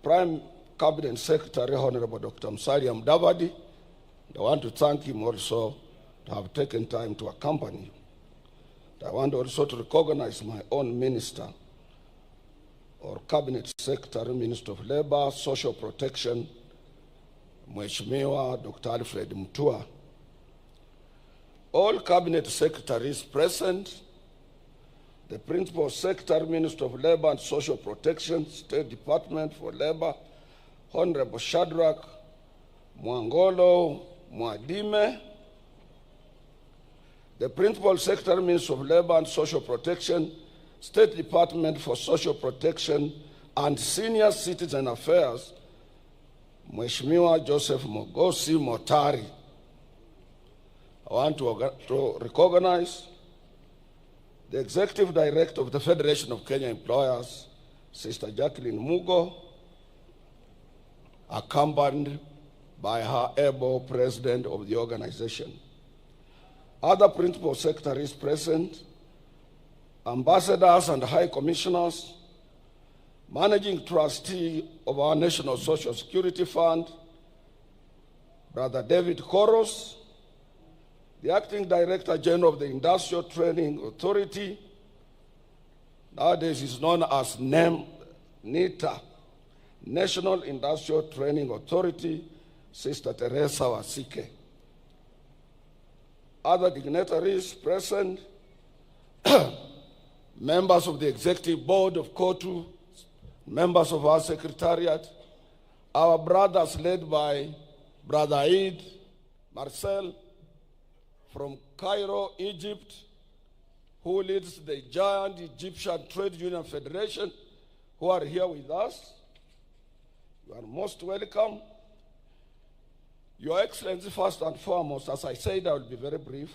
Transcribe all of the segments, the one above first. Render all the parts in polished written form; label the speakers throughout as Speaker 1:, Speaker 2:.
Speaker 1: Prime Cabinet Secretary, Honorable Dr. Musalia Mudavadi. I want to thank him also to have taken time to accompany you. I want also to recognize my own minister, or Cabinet Secretary, Minister of Labor, Social Protection, Mheshimiwa Dr. Alfred Mutua. All Cabinet Secretaries present, the Principal Secretary, Minister of Labor and Social Protection, State Department for Labor, Honorable Shadrach Mwangolo Mwadime, the Principal Secretary, Minister of Labor and Social Protection, State Department for Social Protection and Senior Citizen Affairs, Mheshimiwa Joseph Mogosi Motari. I want to recognize the Executive Director of the Federation of Kenya Employers, Sister Jacqueline Mugo, accompanied by her able president of the organization. Other principal secretaries present, ambassadors and high commissioners, managing trustee of our National Social Security Fund, Brother David Koros, the Acting Director General of the Industrial Training Authority, nowadays is known as NITA, National Industrial Training Authority, Sister Teresa Wasike. Other dignitaries present, members of the Executive Board of KOTU, members of our Secretariat, our brothers led by Brother Eid Marcel from Cairo, Egypt, who leads the giant Egyptian Trade Union Federation, who are here with us. You are most welcome. Your Excellency, first and foremost, as I said, I will be very brief.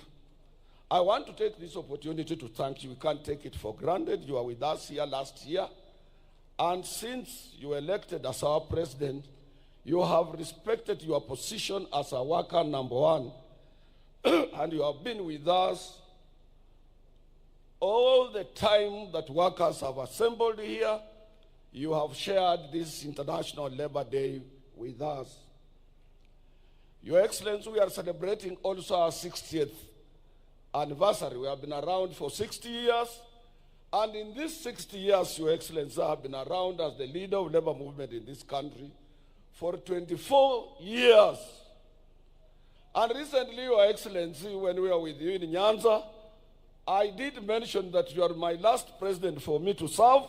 Speaker 1: I want to take this opportunity to thank you. We can't take it for granted. You were with us here last year. And since you were elected as our president, you have respected your position as a worker number one. And you have been with us all the time that workers have assembled here. You have shared this International Labor Day with us. Your Excellency, we are celebrating also our 60th anniversary. We have been around for 60 years. And in these 60 years, Your Excellency, I have been around as the leader of labor movement in this country for 24 years. And recently, Your Excellency, when we were with you in Nyanza, I did mention that you are my last president for me to serve.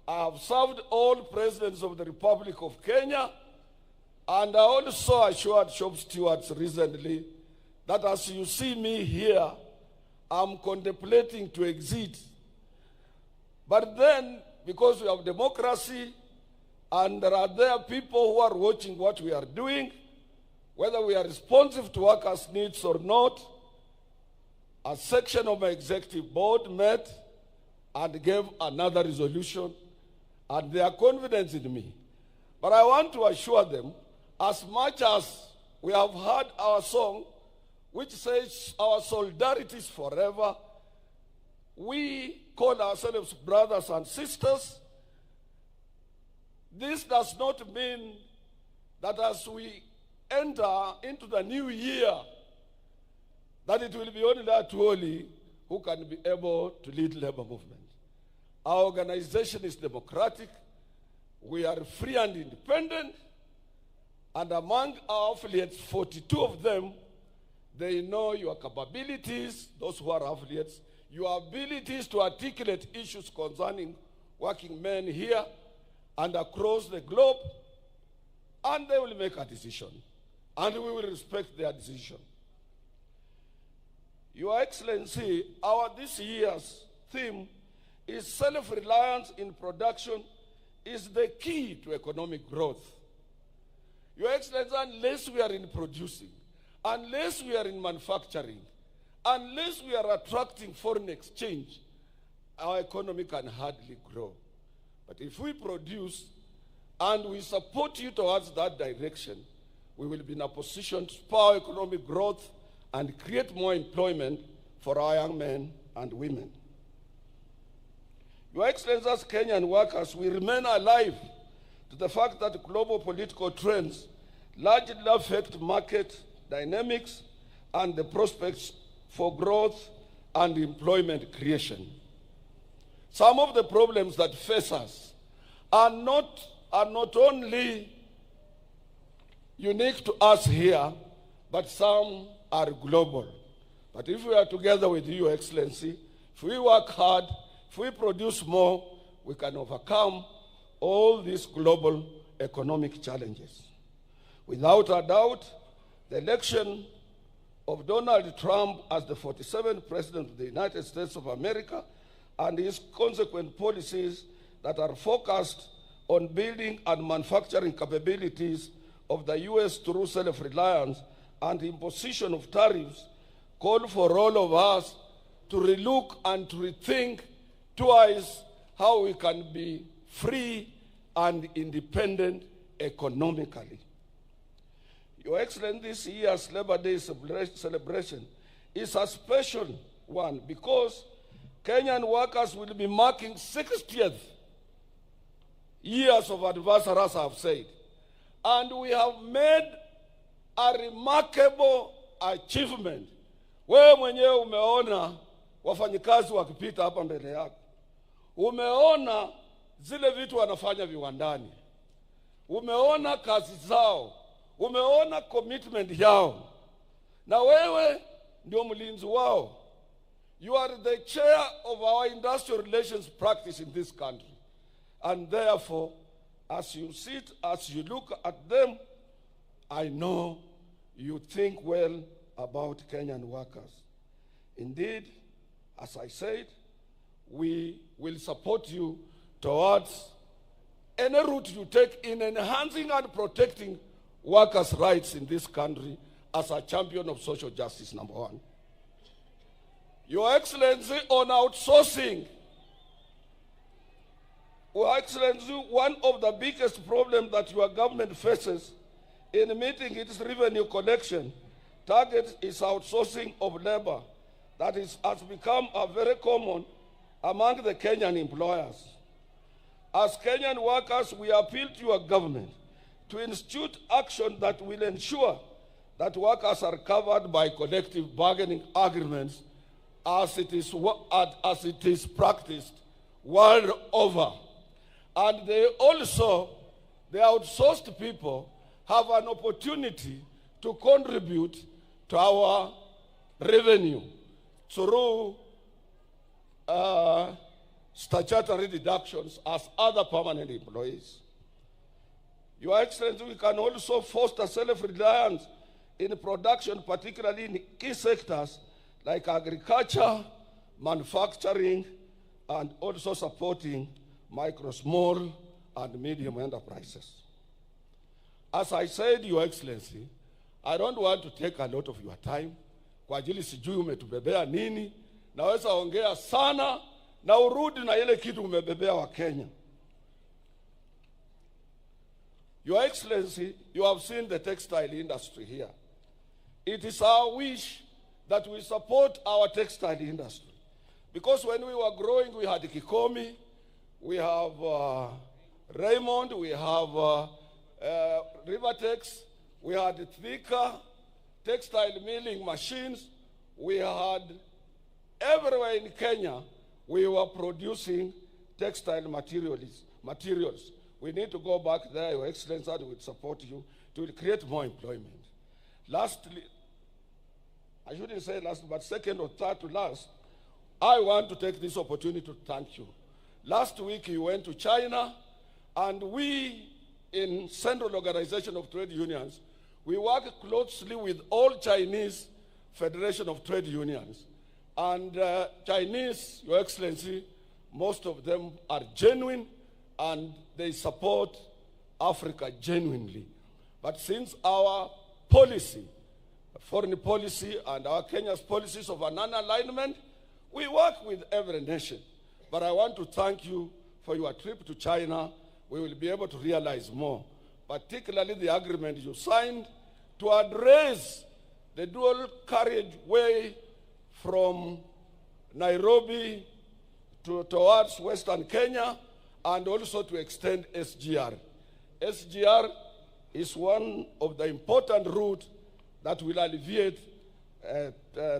Speaker 1: I have served all presidents of the Republic of Kenya. And I also assured shop stewards recently that as you see me here, I'm contemplating to exit. But then, because we have democracy, and there are people who are watching what we are doing, whether we are responsive to workers' needs or not, a section of my executive board met and gave another resolution, and they are confident in me. But I want to assure them, as much as we have heard our song, which says our solidarity is forever, we call ourselves brothers and sisters. This does not mean that as we enter into the new year, that it will be only Atwoli who can be able to lead labor movement. Our organization is democratic. We are free and independent. And among our affiliates, 42 of them, they know your capabilities, those who are affiliates, your abilities to articulate issues concerning working men here and across the globe, and they will make a decision. And we will respect their decision. Your Excellency, this year's theme is self-reliance in production is the key to economic growth. Your Excellency, unless we are in producing, unless we are in manufacturing, unless we are attracting foreign exchange, our economy can hardly grow. But if we produce and we support you towards that direction, we will be in a position to spur economic growth and create more employment for our young men and women. Your Excellency, as Kenyan workers, we remain alive to the fact that global political trends largely affect market dynamics and the prospects for growth and employment creation. Some of the problems that face us are not only unique to us here, but some are global. But if we are together with you, Your Excellency, if we work hard, if we produce more, we can overcome all these global economic challenges. Without a doubt, the election of Donald Trump as the 47th President of the United States of America and his consequent policies that are focused on building and manufacturing capabilities of the U.S. through self-reliance and imposition of tariffs call for all of us to relook and to rethink twice how we can be free and independent economically. Your Excellency, this year's Labor Day celebration is a special one because Kenyan workers will be marking 60th years of anniversary, as I have said. And we have made a remarkable achievement. Wewe mwenyewe umeona wafanyikazi wakipita hapa mbele yako. Umeona zile vitu wanafanya viwandani. Umeona kazi zao. Umeona commitment yao. Na wewe ndio mlinzi wao. You are the chair of our industrial relations practice in this country. And therefore, as you sit, as you look at them, I know you think well about Kenyan workers. Indeed, as I said, we will support you towards any route you take in enhancing and protecting workers' rights in this country as a champion of social justice, number one. Your Excellency, on outsourcing, Your Excellency, one of the biggest problems that your government faces in meeting its revenue collection target is outsourcing of labor that has become a very common among the Kenyan employers. As Kenyan workers, we appeal to your government to institute action that will ensure that workers are covered by collective bargaining agreements as it is practiced world over. And the outsourced people have an opportunity to contribute to our revenue through statutory deductions as other permanent employees. Your Excellency, we can also foster self-reliance in production, particularly in key sectors like agriculture, manufacturing, and also supporting micro, small, and medium enterprises. As I said, Your Excellency, I don't want to take a lot of your time. Kwa ajili sijui umetubebea nini. Naweza ongea sana na urudi na ile kitu umebebea wa Kenya. Your Excellency, you have seen the textile industry here. It is our wish that we support our textile industry. Because when we were growing, we had Kikomi, we have Raymond, we have Rivertex, we had Thika, textile milling machines. We had everywhere in Kenya, we were producing textile materials. We need to go back there, Your Excellency, and we will support you to create more employment. Lastly, I shouldn't say last, but second or third to last, I want to take this opportunity to thank you. Last week you went to China, and we in Central Organization of Trade Unions, we work closely with all Chinese Federation of Trade Unions. And Chinese, Your Excellency, most of them are genuine and they support Africa genuinely. But since our policy, foreign policy, and our Kenya's policies of a non-alignment, we work with every nation. But I want to thank you for your trip to China. We will be able to realize more, particularly the agreement you signed to address the dual carriageway from Nairobi towards Western Kenya, and also to extend SGR. SGR is one of the important routes that will alleviate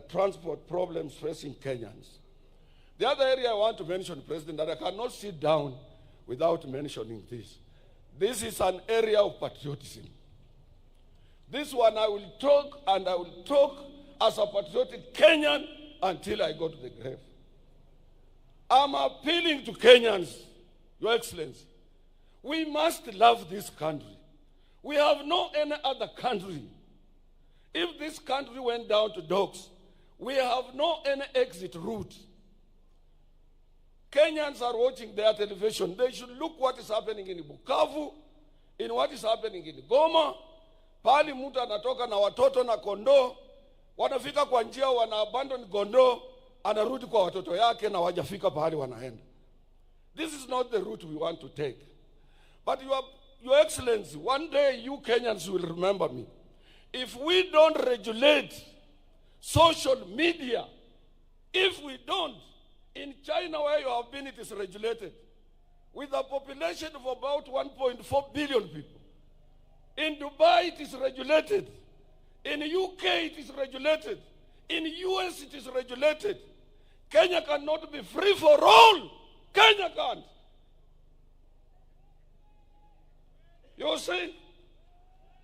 Speaker 1: transport problems facing Kenyans. The other area I want to mention, President, that I cannot sit down without mentioning this. This is an area of patriotism. This one I will talk, and I will talk as a patriotic Kenyan until I go to the grave. I'm appealing to Kenyans, Your Excellency. We must love this country. We have no any other country. If this country went down to dogs, we have no any exit route. Kenyans are watching their television. They should look what is happening in Bukavu, in what is happening in Goma. Pali mtu anatoka na watoto na kondoo, wanafika kwa njia, wana abandon kondoo, anarudi kwa watoto yake na wajafika pahali wanaenda. This is not the route we want to take. But Your Excellency, one day you Kenyans will remember me. If we don't regulate social media, if we don't, in China where you have been, it is regulated. With a population of about 1.4 billion people. In Dubai, it is regulated. In UK, it is regulated. In US, it is regulated. Kenya cannot be free for all. Kenya can't. You see,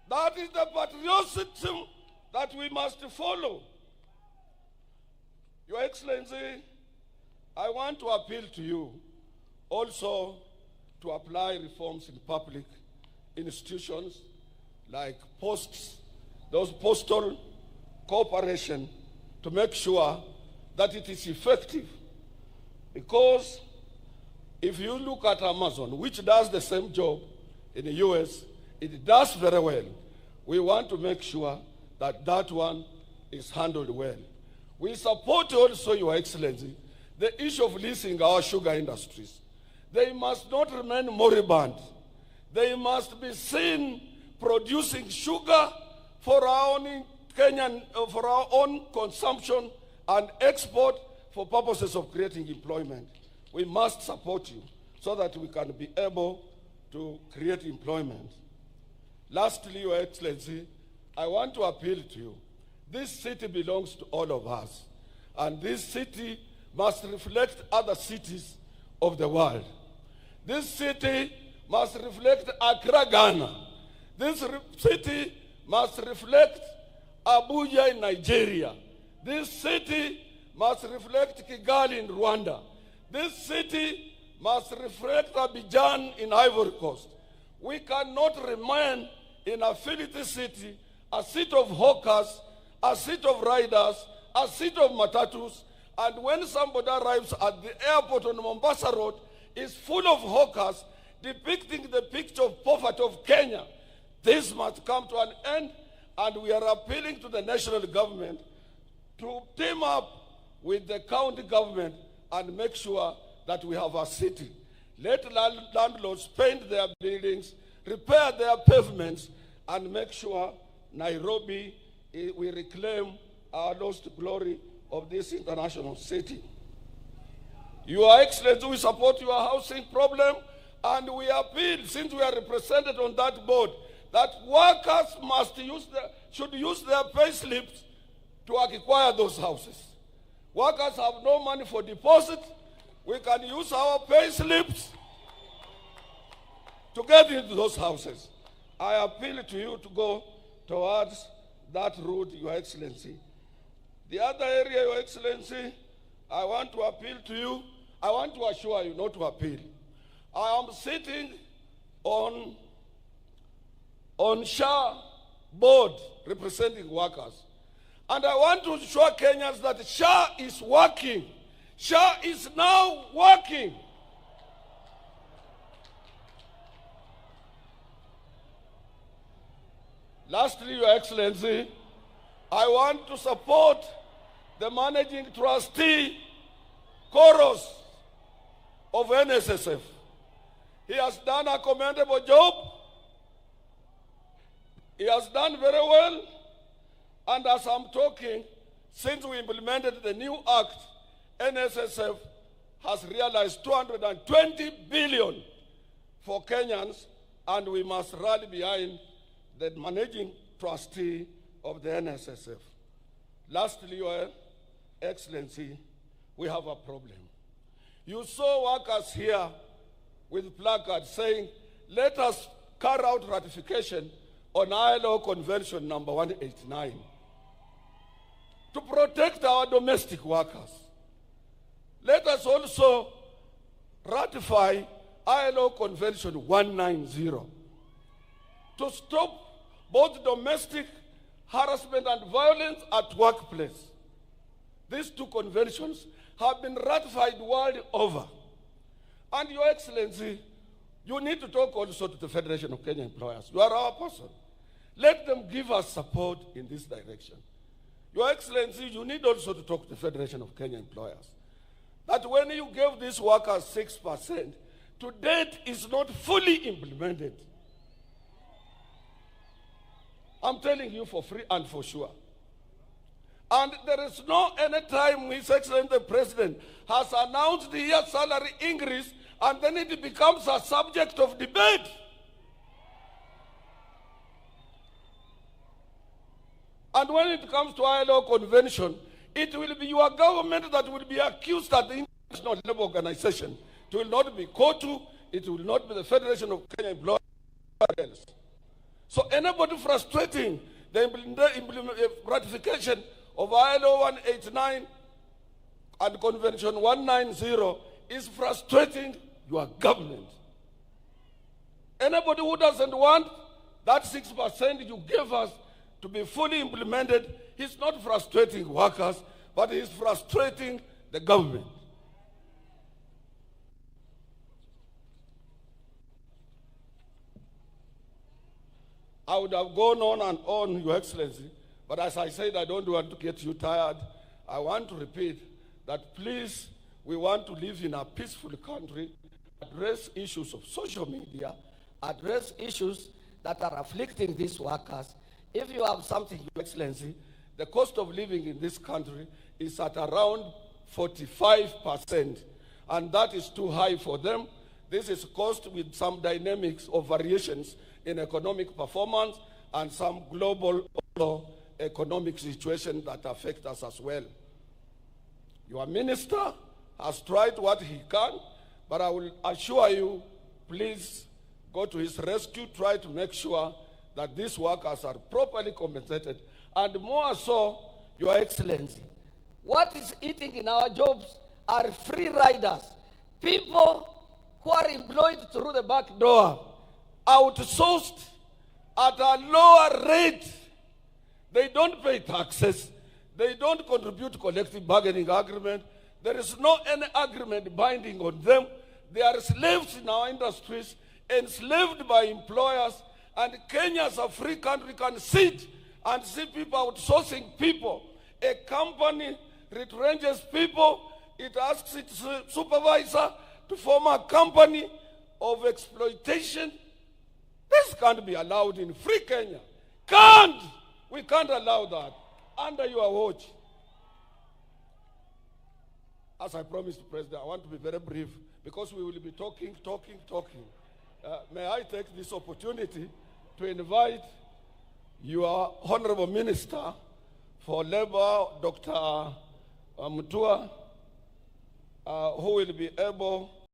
Speaker 1: that is the patriotism that we must follow. Your Excellency, I want to appeal to you also to apply reforms in public institutions like posts, those postal cooperation, to make sure that it is effective. Because if you look at Amazon, which does the same job in the US, it does very well. We want to make sure that that one is handled well. We support also, Your Excellency, the issue of leasing our sugar industries. They must not remain moribund. They must be seen producing sugar for our own Kenyan, for our own consumption and export for purposes of creating employment. We must support you so that we can be able to create employment. Lastly, Your Excellency, I want to appeal to you. This city belongs to all of us, and this city must reflect other cities of the world. This city must reflect Accra, Ghana. This city must reflect Abuja in Nigeria. This city must reflect Kigali in Rwanda. This city must reflect Abidjan in Ivory Coast. We cannot remain in a filthy city, a city of hawkers, a city of riders, a city of matatus, and when somebody arrives at the airport on Mombasa Road, is full of hawkers depicting the picture of poverty of Kenya. This must come to an end, and we are appealing to the national government to team up with the county government and make sure that we have a city. Let landlords paint their buildings, repair their pavements, and make sure Nairobi, we reclaim our lost glory of this international city. Your Excellency, we support your housing problem, and we appeal, since we are represented on that board, that workers should use their pay slips to acquire those houses. Workers have no money for deposit. We can use our pay slips to get into those houses. I appeal to you to go towards that route, Your Excellency. The other area, Your Excellency, I want to appeal to you. I want to assure you, not to appeal. I am sitting on SHA board representing workers. And I want to show Kenyans that SHA is working. SHA is now working. Lastly, Your Excellency, I want to support the managing trustee, Koros, of NSSF. He has done a commendable job. He has done very well. And as I'm talking, since we implemented the new act, NSSF has realized 220 billion for Kenyans and we must rally behind the managing trustee of the NSSF. Lastly, Your Excellency, we have a problem. You saw workers here with placards saying, let us carry out ratification on ILO Convention number 189 to protect our domestic workers. Let us also ratify ILO Convention 190 to stop both domestic harassment and violence at workplace. These two conventions have been ratified world over. And Your Excellency, you need to talk also to the Federation of Kenya Employers. You are our person. Let them give us support in this direction. Your Excellency, you need also to talk to the Federation of Kenya Employers. That when you gave these workers 6%, to date is not fully implemented. I'm telling you for free and for sure. And there is no any time His Excellency the President has announced the year salary increase and then it becomes a subject of debate. And when it comes to ILO Convention, it will be your government that will be accused at the International Labour Organization. It will not be COTU, it will not be the Federation of Kenya Employers. So anybody frustrating the ratification of ILO 189 and Convention 190 is frustrating your government. Anybody who doesn't want that 6% you gave us to be fully implemented, he's not frustrating workers, but he's frustrating the government. I would have gone on and on, Your Excellency, but as I said, I don't want to get you tired. I want to repeat that please, we want to live in a peaceful country, address issues of social media, address issues that are afflicting these workers. If you have something, Your Excellency, the cost of living in this country is at around 45%, and that is too high for them. This is caused with some dynamics of variations in economic performance and some global economic situations that affect us as well. Your minister has tried what he can, but I will assure you, please go to his rescue, try to make sure that these workers are properly compensated, and more so, Your Excellency, what is eating in our jobs are free riders, people who are employed through the back door, outsourced at a lower rate. They don't pay taxes. They don't contribute to collective bargaining agreement. There is no any agreement binding on them. They are slaves in our industries, enslaved by employers, and Kenya as a free country can sit and see people outsourcing people. A company retrenches people, it asks its supervisor to form a company of exploitation. This can't be allowed in free Kenya. We can't allow that under your watch. As I promised the President, I want to be very brief because we will be talking. May I take this opportunity to invite your Honorable Minister for Labor, Dr. Mutua, who will be able